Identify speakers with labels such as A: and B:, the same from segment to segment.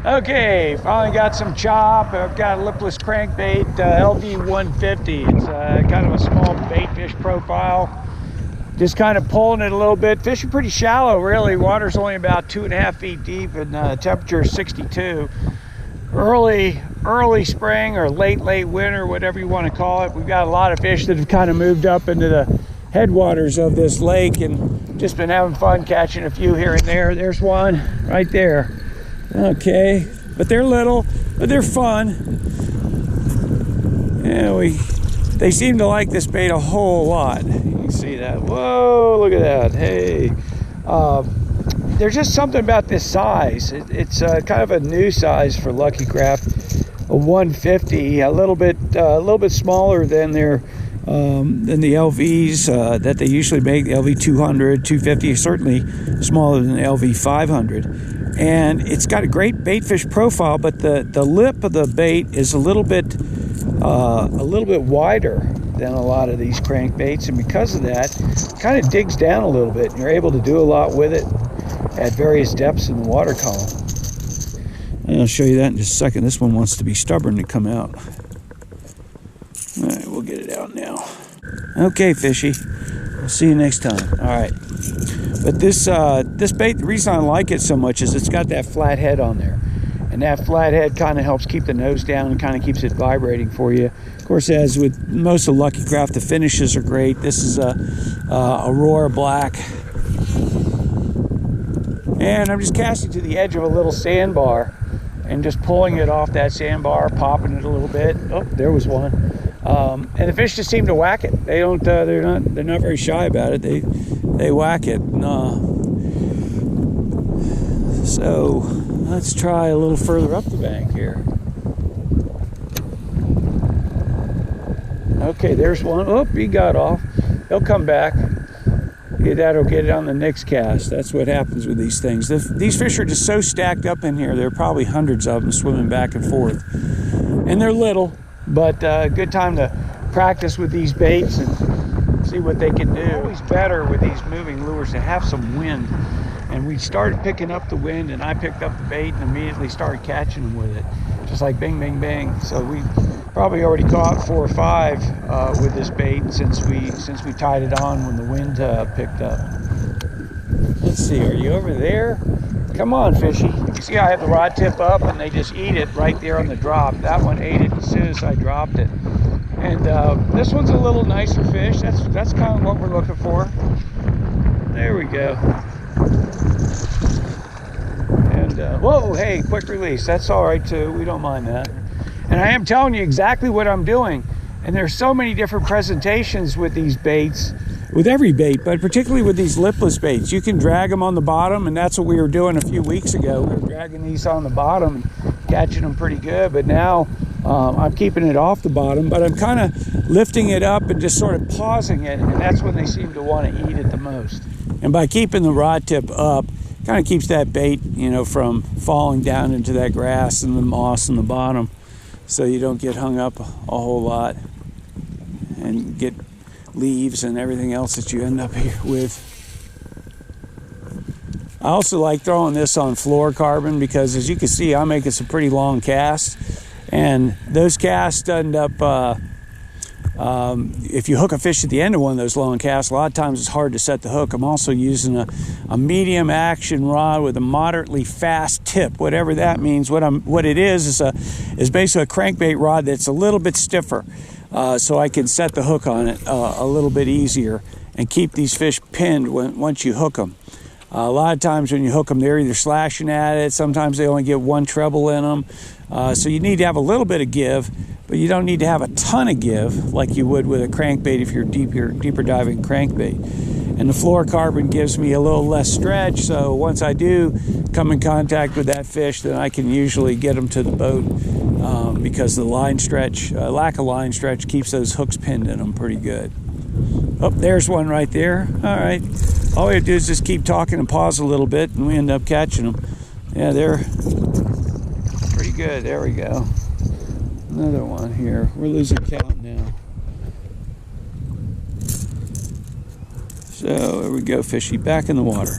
A: Okay, finally got some chop. I've got a lipless crankbait, LV 150. It's kind of a small bait fish profile. Just kind of pulling it a little bit. Fish are pretty shallow, really. Water's only about 2.5 feet deep, and temperature is 62. Early spring or late winter, whatever you want to call it. We've got a lot of fish that have kind of moved up into the headwaters of this lake and just been having fun catching a few here and there. There's one right there. Okay, but they're little, but they're fun. Yeah, they seem to like this bait a whole lot. You can see that. Whoa, look at that. Hey, there's just something about this size. It's kind of a new size for Lucky Craft, a 150, a little bit smaller than the LVs that they usually make. The LV 200, 250, certainly smaller than the LV 500. And it's got a great bait fish profile, but the lip of the bait is a little bit wider than a lot of these crankbaits, and because of that, it kind of digs down a little bit, and you're able to do a lot with it at various depths in the water column. And I'll show you that in just a second. This one wants to be stubborn to come out. All right, we'll get it out now. Okay, fishy. We'll see you next time. All right. But this bait, the reason I like it so much is it's got that flat head on there. And that flat head kind of helps keep the nose down and kind of keeps it vibrating for you. Of course, as with most of Lucky Craft, the finishes are great. This is a Aurora Black. And I'm just casting to the edge of a little sandbar and just pulling it off that sandbar, popping it a little bit. Oh, there was one. And the fish just seem to whack it. They don't. They're not very shy about it. They whack it. So let's try a little further up the bank here. Okay, there's one. Oh, he got off. He'll come back. That'll get it on the next cast. That's what happens with these things. These fish are just so stacked up in here. There are probably hundreds of them swimming back and forth. And they're little, but good time to practice with these baits and see what they can do. It's always better with these moving lures to have some wind. And we started picking up the wind, and I picked up the bait and immediately started catching them with it. Just like bing, bing, bing. So we probably already caught 4 or 5 with this bait since we tied it on when the wind picked up. Let's see, are you over there? Come on, fishy. You see I have the rod tip up and they just eat it right there on the drop. That one ate it as soon as I dropped it. And this one's a little nicer fish. That's kind of what we're looking for. There we go. And whoa, hey, quick release. That's all right too. We don't mind that. And I am telling you exactly what I'm doing. And there's so many different presentations with these baits, with every bait, but particularly with these lipless baits. You can drag them on the bottom, and that's what we were doing a few weeks ago. We were dragging these on the bottom, catching them pretty good, but now I'm keeping it off the bottom, but I'm kind of lifting it up and just sort of pausing it, and that's when they seem to want to eat it the most. And by keeping the rod tip up, kind of keeps that bait, you know, from falling down into that grass and the moss in the bottom, so you don't get hung up a whole lot and get leaves and everything else that you end up here with. I also like throwing this on fluorocarbon because, as you can see, I'm making some pretty long casts, and those casts end up if you hook a fish at the end of one of those long casts, a lot of times it's hard to set the hook. I'm also using a medium action rod with a moderately fast tip, whatever that means. What it is basically a crankbait rod that's a little bit stiffer, so I can set the hook on it a little bit easier and keep these fish pinned once you hook them. A lot of times when you hook them, they're either slashing at it. Sometimes they only get one treble in them. So you need to have a little bit of give, but you don't need to have a ton of give like you would with a crankbait if you're deeper diving crankbait. And the fluorocarbon gives me a little less stretch, so once I do come in contact with that fish, then I can usually get them to the boat because the line stretch, lack of line stretch, keeps those hooks pinned in them pretty good. Oh, there's one right there. All right. All we have to do is just keep talking and pause a little bit, and we end up catching them. Yeah, they're pretty good. There we go. Another one here. We're losing count now. So there we go, fishy. Back in the water.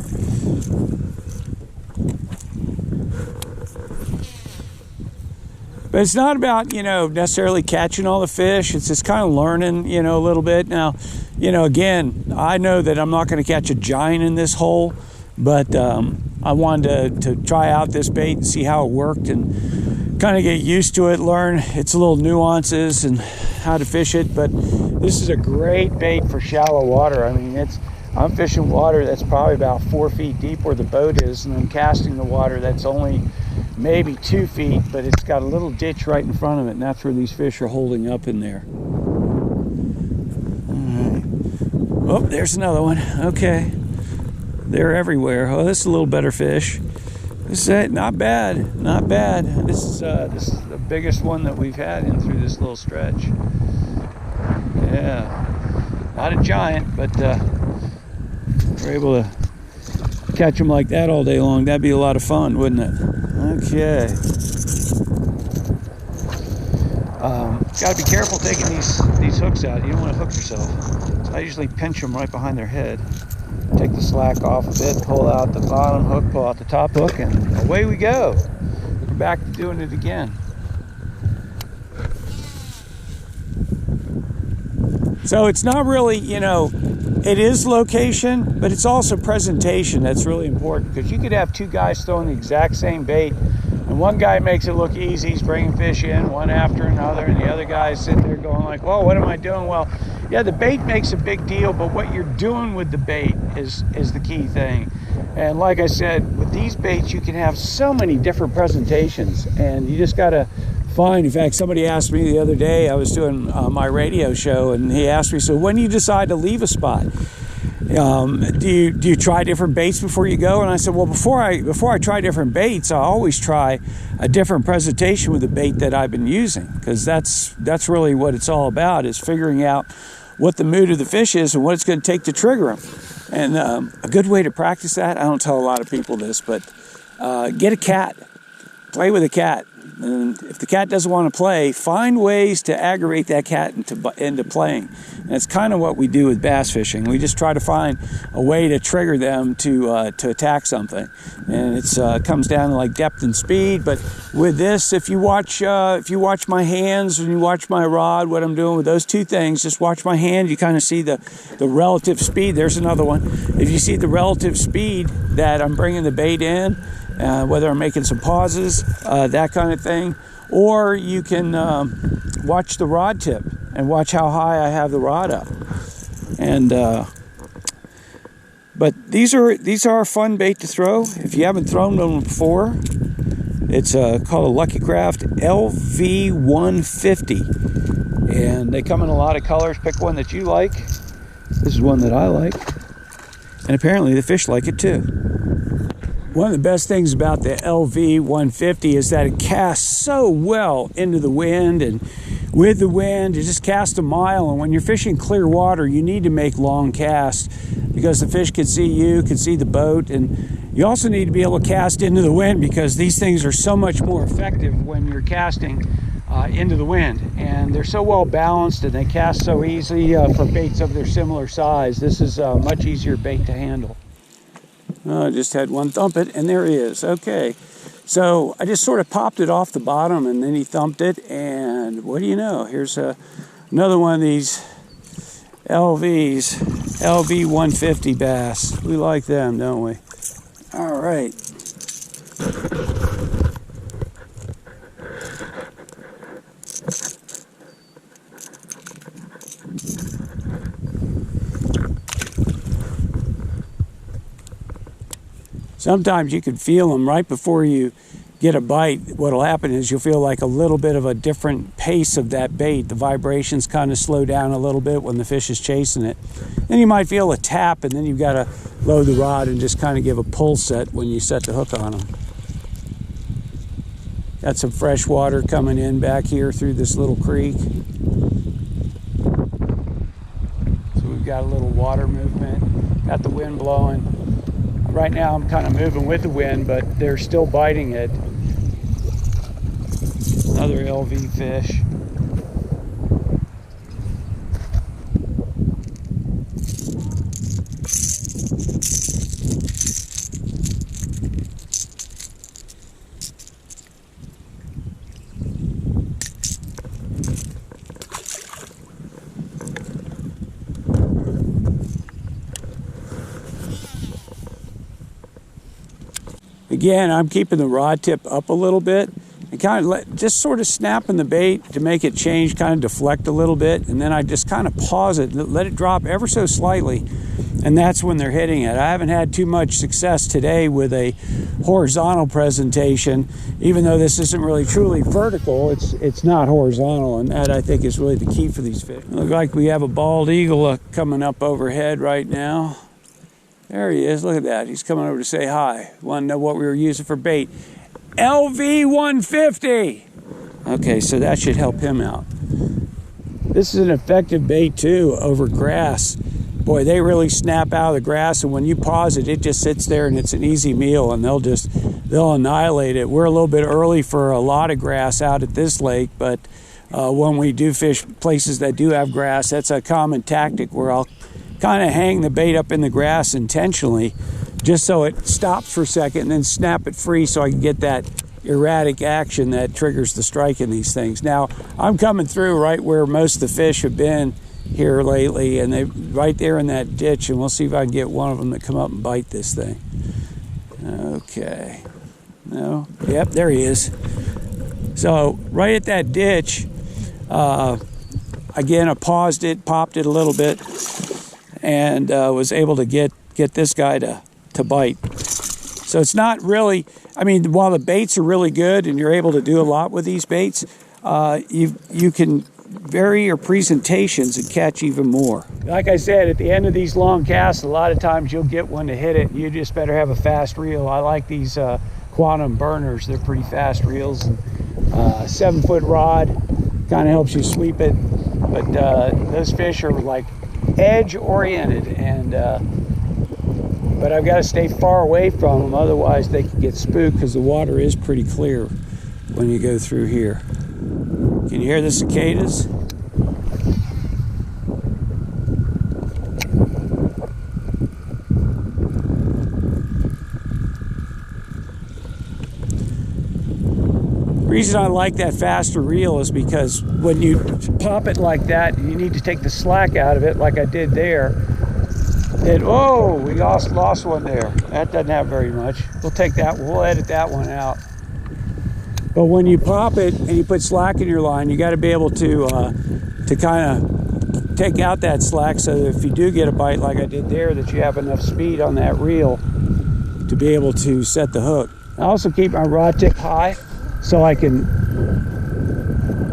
A: But it's not about, necessarily catching all the fish. It's just kind of learning, a little bit. Now, again, I know that I'm not going to catch a giant in this hole, but I wanted to try out this bait and see how it worked and kind of get used to it, learn its little nuances and how to fish it. But this is a great bait for shallow water. I mean, I'm fishing water that's probably about 4 feet deep where the boat is, and I'm casting the water that's only maybe 2 feet, but it's got a little ditch right in front of it, and that's where these fish are holding up in there. All right. Oh, there's another one. Okay. They're everywhere. Oh, this is a little better fish. This is it. Not bad. Not bad. This is the biggest one that we've had in through this little stretch. Yeah. Not a giant, but we're able to catch them like that all day long. That'd be a lot of fun, wouldn't it? Okay. Got to be careful taking these hooks out. You don't want to hook yourself. So I usually pinch them right behind their head. Take the slack off a bit, pull out the bottom hook, pull out the top hook, and away we go. We're back to doing it again. So it's not really, it is location, but it's also presentation that's really important, because you could have two guys throwing the exact same bait, and one guy makes it look easy, he's bringing fish in one after another, and the other guy's sitting there going like, well, what am I doing? Well, yeah, the bait makes a big deal, but what you're doing with the bait is the key thing. And like I said, with these baits, you can have so many different presentations, and you just got to find. In fact, somebody asked me the other day, I was doing my radio show, and he asked me, so when do you decide to leave a spot? Do you try different baits before you go? And I said, well, before I try different baits, I always try a different presentation with the bait that I've been using, because that's really what it's all about, is figuring out what the mood of the fish is and what it's going to take to trigger them. And a good way to practice that, I don't tell a lot of people this, but get a cat, play with a cat. And if the cat doesn't want to play, find ways to aggravate that cat into playing. And it's kind of what we do with bass fishing. We just try to find a way to trigger them to attack something. And it's comes down to like depth and speed. But with this, if you watch my hands and you watch my rod, what I'm doing with those two things, just watch my hand. You kind of see the relative speed. There's another one. If you see the relative speed that I'm bringing the bait in, whether I'm making some pauses, that kind of thing, or you can watch the rod tip and watch how high I have the rod up. And but these are a fun bait to throw. If you haven't thrown them before, it's called a Lucky Craft LV150, and they come in a lot of colors. Pick one that you like. This is one that I like, and apparently the fish like it too. One of the best things about the LV150 is that it casts so well into the wind, and with the wind, it just casts a mile. And when you're fishing clear water, you need to make long casts because the fish can see you, can see the boat, and you also need to be able to cast into the wind because these things are so much more effective when you're casting into the wind. And they're so well balanced, and they cast so easily for baits of their similar size. This is a much easier bait to handle. I just had one thump it, and there he is. Okay, so I just sort of popped it off the bottom, and then he thumped it, and what do you know? Here's another one of these LV150 bass. We like them, don't we? All right. Sometimes you can feel them right before you get a bite. What'll happen is you'll feel like a little bit of a different pace of that bait. The vibrations kind of slow down a little bit when the fish is chasing it. Then you might feel a tap, and then you've got to load the rod and just kind of give a pull set when you set the hook on them. Got some fresh water coming in back here through this little creek. So we've got a little water movement. Got the wind blowing. Right now I'm kind of moving with the wind, but they're still biting it. Another LV fish. Again, I'm keeping the rod tip up a little bit and kind of just sort of snapping the bait to make it change, kind of deflect a little bit, and then I just kind of pause it, let it drop ever so slightly, and that's when they're hitting it. I haven't had too much success today with a horizontal presentation, even though this isn't really truly vertical. It's not horizontal, and that I think is really the key for these fish. Look like we have a bald eagle coming up overhead right now. There he is. Look at that. He's coming over to say hi. Want to know what we were using for bait? LV 150. Okay, so that should help him out. This is an effective bait too over grass. Boy, they really snap out of the grass, and when you pause it, it just sits there and it's an easy meal, and they'll annihilate it. We're a little bit early for a lot of grass out at this lake, but when we do fish places that do have grass, that's a common tactic where I'll kind of hang the bait up in the grass intentionally, just so it stops for a second and then snap it free so I can get that erratic action that triggers the strike in these things. Now, I'm coming through right where most of the fish have been here lately, and they're right there in that ditch, and we'll see if I can get one of them to come up and bite this thing. Okay. No? Yep, there he is. So, right at that ditch, again, I paused it, popped it a little bit, and was able to get this guy to bite. So it's not really, I mean, while the baits are really good and you're able to do a lot with these baits, you can vary your presentations and catch even more. Like I said, at the end of these long casts, a lot of times you'll get one to hit it. You just better have a fast reel. I like these quantum burners. They're pretty fast reels. 7-foot rod kind of helps you sweep it, but those fish are like edge oriented, and but I've got to stay far away from them, otherwise they can get spooked, because the water is pretty clear when you go through here. Can you hear the cicadas? The reason I like that faster reel is because when you pop it like that, you need to take the slack out of it like I did there. And oh, we lost one there. That doesn't have very much. We'll take that, we'll edit that one out. But when you pop it and you put slack in your line, you got to be able to kind of take out that slack, so that if you do get a bite like I did there, that you have enough speed on that reel to be able to set the hook. I also keep my rod tip high so I can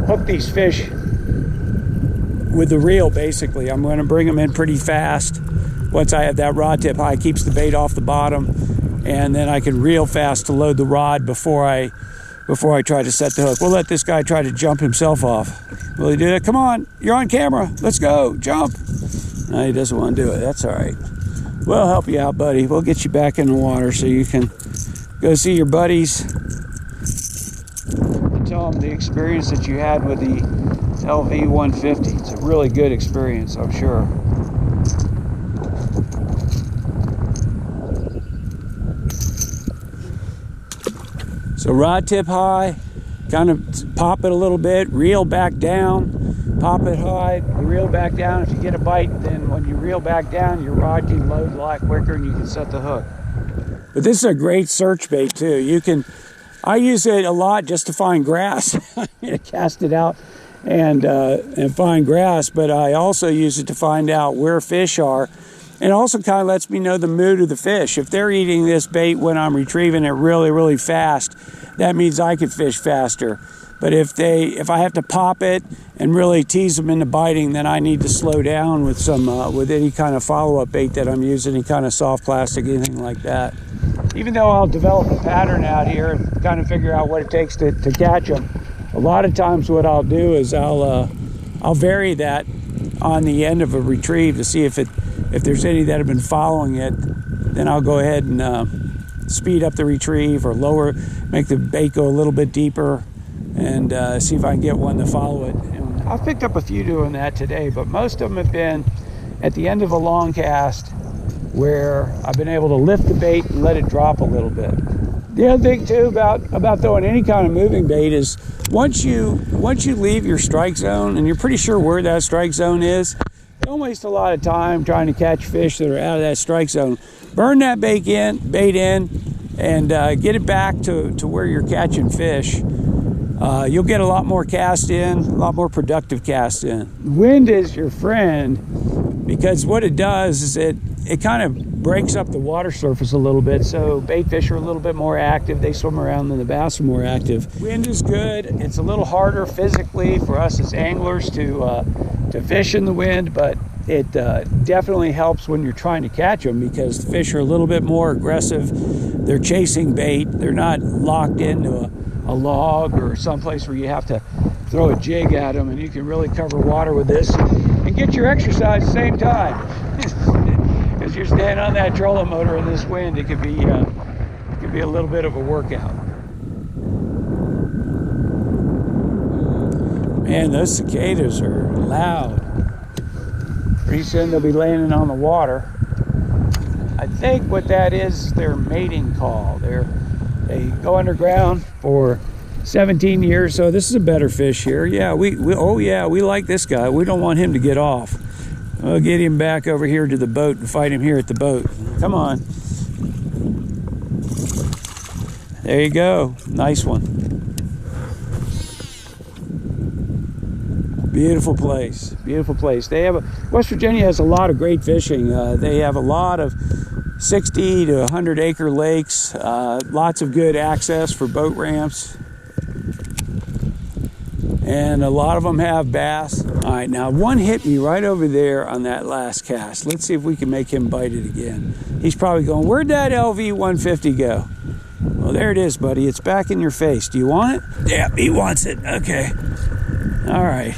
A: hook these fish with the reel. Basically, I'm going to bring them in pretty fast. Once I have that rod tip high, it keeps the bait off the bottom, and then I can reel fast to load the rod before I try to set the hook. We'll let this guy try to jump himself off. Will he do that? Come on, you're on camera. Let's go, jump. No, he doesn't want to do it. That's all right. We'll help you out, buddy. We'll get you back in the water so you can go see your buddies. Tell them the experience that you had with the LV 150. It's a really good experience, I'm sure. So rod tip high, kind of pop it a little bit, reel back down, pop it high, reel back down. If you get a bite, then when you reel back down, your rod can load a lot quicker and you can set the hook. But this is a great search bait too. I use it a lot just to find grass. I cast it out and find grass, but I also use it to find out where fish are. And also kind of lets me know the mood of the fish. If they're eating this bait when I'm retrieving it really, really fast, that means I can fish faster. But if I have to pop it and really tease them into biting, then I need to slow down with with any kind of follow-up bait that I'm using, any kind of soft plastic, anything like that. Even though I'll develop a pattern out here and kind of figure out what it takes to catch them, a lot of times what I'll do is I'll vary that on the end of a retrieve to see if there's any that have been following it. Then I'll go ahead and speed up the retrieve or make the bait go a little bit deeper, and see if I can get one to follow it. And I've picked up a few doing that today, but most of them have been at the end of a long cast where I've been able to lift the bait and let it drop a little bit. The other thing too about throwing any kind of moving bait is once you leave your strike zone and you're pretty sure where that strike zone is, don't waste a lot of time trying to catch fish that are out of that strike zone. Burn that bait in and get it back to where you're catching fish. You'll get a lot more cast in, a lot more productive cast in. Wind is your friend, because what it does is it kind of breaks up the water surface a little bit, so bait fish are a little bit more active. They swim around and the bass are more active. Wind is good. It's a little harder physically for us as anglers to fish in the wind, but it definitely helps when you're trying to catch them, because the fish are a little bit more aggressive. They're chasing bait. They're not locked into a log or someplace where you have to throw a jig at them, and you can really cover water with this and get your exercise at the same time. Because you're standing on that trolling motor in this wind, it could be a little bit of a workout. Man, those cicadas are loud. Pretty soon they'll be landing on the water. I think what that is their mating call. They go underground for 17 years, so this is a better fish here. Yeah, we like this guy. We don't want him to get off. We'll get him back over here to the boat and fight him here at the boat. Come on. There you go. Nice one. Beautiful place. Beautiful place. West Virginia has a lot of great fishing. They have a lot of 60 to 100 acre lakes, lots of good access for boat ramps, and a lot of them have bass. All right, now one hit me right over there on that last cast. Let's see if we can make him bite it again. He's probably going, where'd that LV 150 go? Well, there it is, buddy. It's back in your face. Do you want it? Yeah, he wants it. Okay. All right.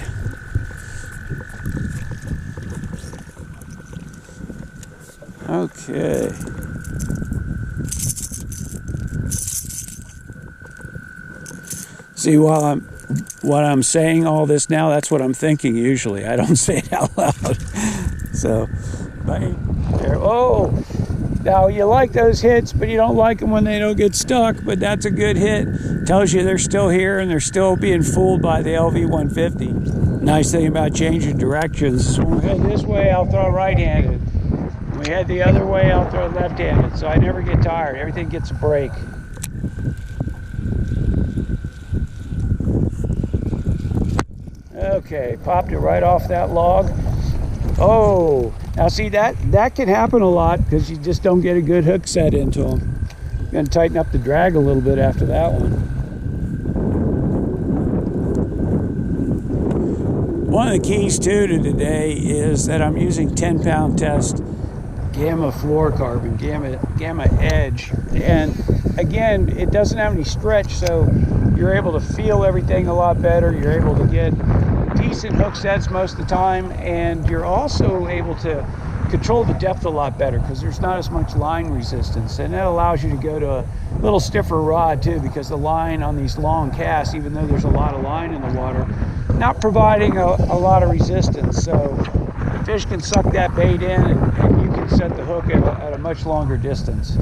A: Okay. See, while I'm saying all this now, that's what I'm thinking usually. I don't say it out loud. So, bang. There. Oh, now you like those hits, but you don't like them when they don't get stuck. But that's a good hit. Tells you they're still here and they're still being fooled by the LV 150. Nice thing about changing directions is when we head this way, I'll throw right-handed. When we head the other way, I'll throw left-handed. So I never get tired. Everything gets a break. Okay, popped it right off that log. Oh, now see that can happen a lot because you just don't get a good hook set into them. I'm going to tighten up the drag a little bit after that one. One of the keys too to today is that I'm using 10-pound test gamma fluorocarbon, gamma edge, and again, it doesn't have any stretch, so you're able to feel everything a lot better. You're able to get decent hook sets most of the time, and you're also able to control the depth a lot better because there's not as much line resistance, and that allows you to go to a little stiffer rod too, because the line on these long casts, even though there's a lot of line in the water, not providing a lot of resistance, so the fish can suck that bait in, and you can set the hook at a much longer distance.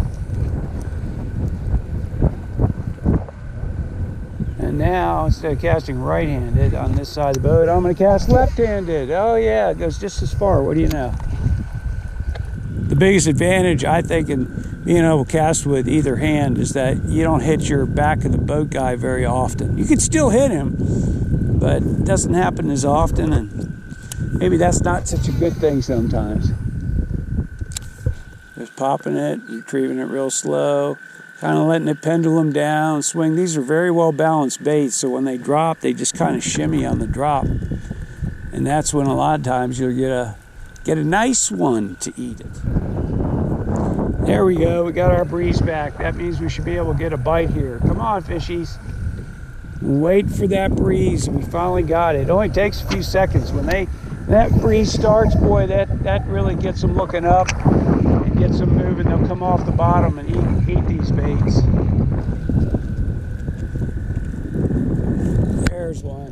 A: And now, instead of casting right-handed on this side of the boat, I'm going to cast left-handed. Oh yeah, it goes just as far. What do you know? The biggest advantage, I think, in being able to cast with either hand is that you don't hit your back of the boat guy very often. You can still hit him, but it doesn't happen as often, and maybe that's not such a good thing sometimes. Just popping it, retrieving it real slow, kind of letting it pendulum down, swing. These are very well balanced baits, so when they drop, they just kind of shimmy on the drop. And that's when a lot of times you'll get a nice one to eat it. There we go, we got our breeze back. That means we should be able to get a bite here. Come on, fishies. Wait for that breeze. We finally got it. It only takes a few seconds. When that breeze starts, boy, that really gets them looking up and gets them moving. They'll come off the bottom and eat these baits. There's one.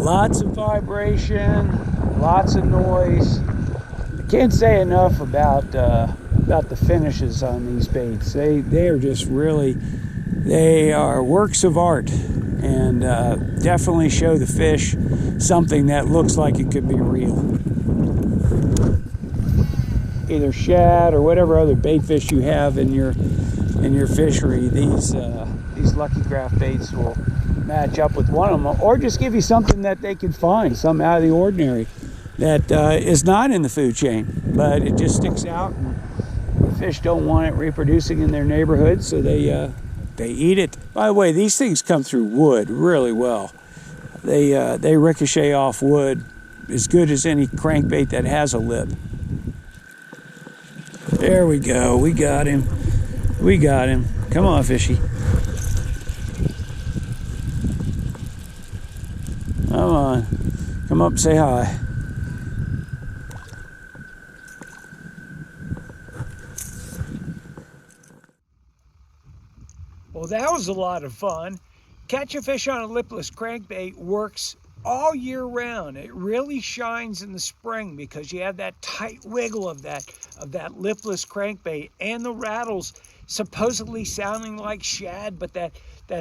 A: Lots of vibration, lots of noise. I can't say enough about the finishes on these baits. They are just really, they are works of art, and definitely show the fish something that looks like it could be real. Either shad or whatever other bait fish you have in your fishery, these Lucky Craft baits will match up with one of them, or just give you something that they can find, something out of the ordinary that is not in the food chain, but it just sticks out, and the fish don't want it reproducing in their neighborhood, so they eat it. By the way, these things come through wood really well. They ricochet off wood as good as any crankbait that has a lip. There we go. We got him. We got him. Come on, fishy. Come on. Come up and say hi. Well, that was a lot of fun. Catch a fish on a lipless crankbait works all year round. It really shines in the spring because you have that tight wiggle of that lipless crankbait, and the rattles supposedly sounding like shad, but that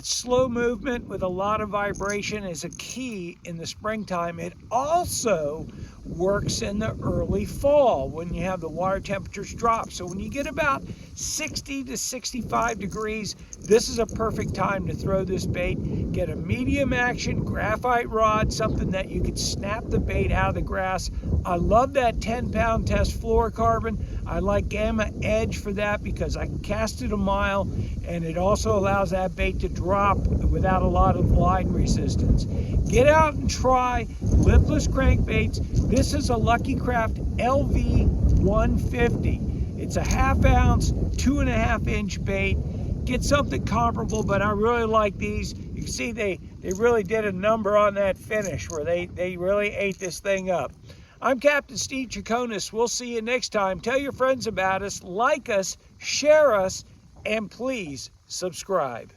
A: slow movement with a lot of vibration is a key in the springtime. It also works in the early fall when you have the water temperatures drop. So when you get about 60 to 65 degrees, this is a perfect time to throw this bait. Get a medium action graphite rod, something that you could snap the bait out of the grass. I love that 10-pound test fluorocarbon. I like Gamma Edge for that because I can cast it a mile, and it also allows that bait to drop without a lot of line resistance. Get out and try lipless crankbaits. This is a Lucky Craft LV 150. It's a 1/2 ounce, 2.5 inch bait. Get something comparable, but I really like these. You can see they really did a number on that finish where they really ate this thing up. I'm Captain Steve Chaconis. We'll see you next time. Tell your friends about us, like us, share us, and please subscribe.